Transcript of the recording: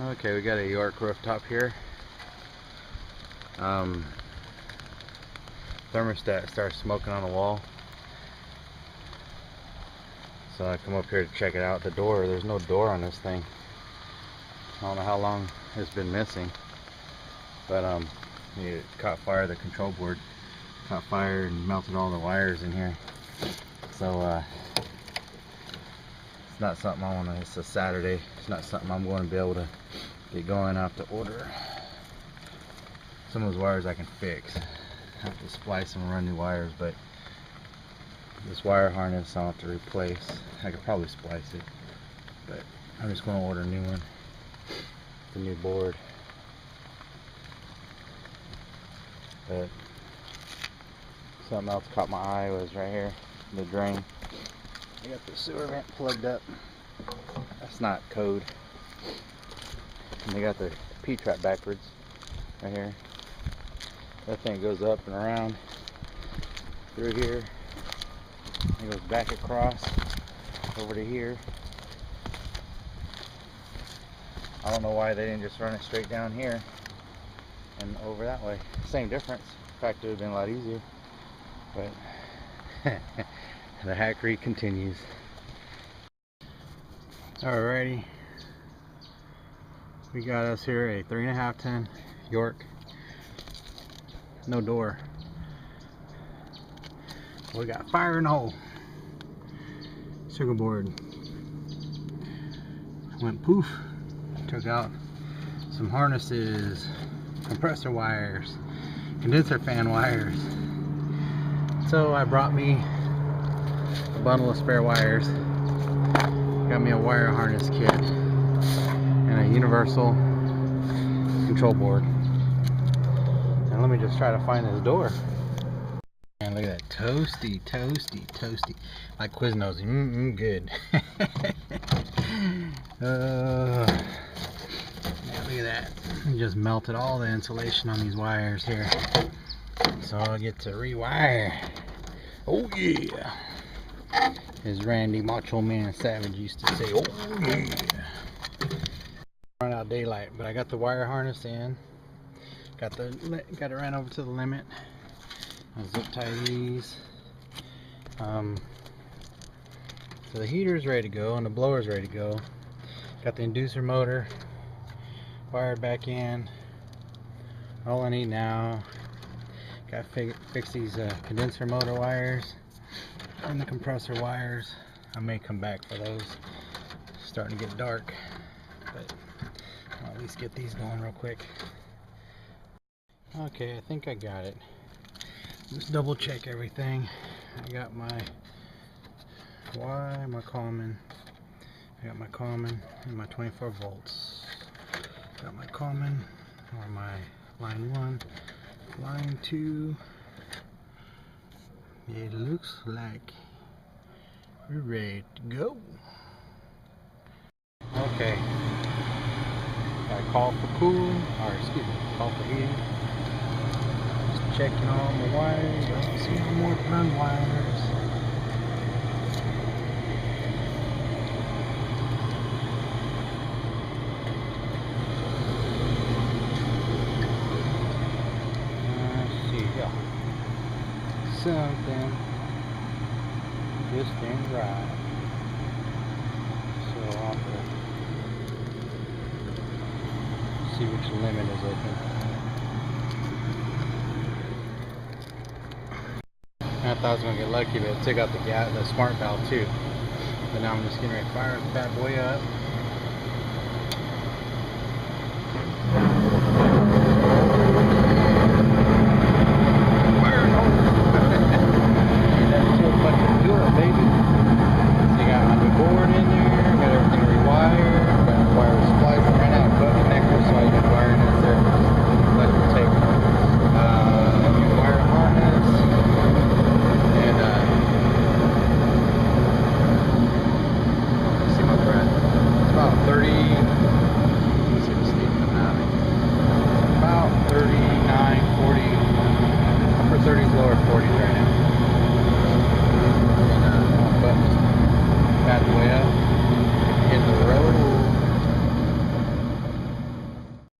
Okay, we got a York rooftop here. Thermostat starts smoking on the wall, so I come up here to check it out. The door, there's no door on this thing. I don't know how long it's been missing, but it caught fire. The control board caught fire and melted all the wires in here. So it's not something I want to. It's a Saturday. It's not something I'm going to be able to get going. I have to order some of those wires I can fix. I have to splice them and run new wires, but this wire harness I'll have to replace. I could probably splice it, but I'm just going to order a new one. The new board. But something else caught my eye was right here, the drain. I got the sewer vent plugged up. That's not code. And they got the P-trap backwards right here. That thing goes up and around through here. It goes back across over to here. I don't know why they didn't just run it straight down here and over that way. Same difference. In fact, it would have been a lot easier. But the hackery continues. Alrighty. We got us here a 3.5 ton York. No door. We got fire in the hole. Circuit board went poof. Took out some harnesses, compressor wires, condenser fan wires. So I brought me a bundle of spare wires. Got me a wire harness kit and a universal control board. And let me just try to find this door. And look at that, toasty, toasty, toasty. Like Quiznos, good. Yeah, look at that. I just melted all the insulation on these wires here. So I'll get to rewire. Oh yeah. As Randy Macho Man Savage used to say, oh yeah. Run out of daylight, but I got the wire harness in. Got it ran over to the limit. I'll zip tie these. So the heater's ready to go and the blower's ready to go. Got the inducer motor wired back in. All I need now, got to fix these condenser motor wires and the compressor wires. I may come back for those. It's starting to get dark, but I'll at least get these going real quick. Okay, I think I got it. Just double check everything. I got my common. I got my common and my 24 volts. Got my common or my line 1, line 2. It looks like we're ready to go. Okay. I call for cooling, or excuse me, call for heating. Just checking all my wires. I don't see no more run wires. Something just ain't right. So I'll have to see which limit is open. I thought I was gonna get lucky, but it took out the smart valve too. But now I'm just getting ready to fire the bad boy up.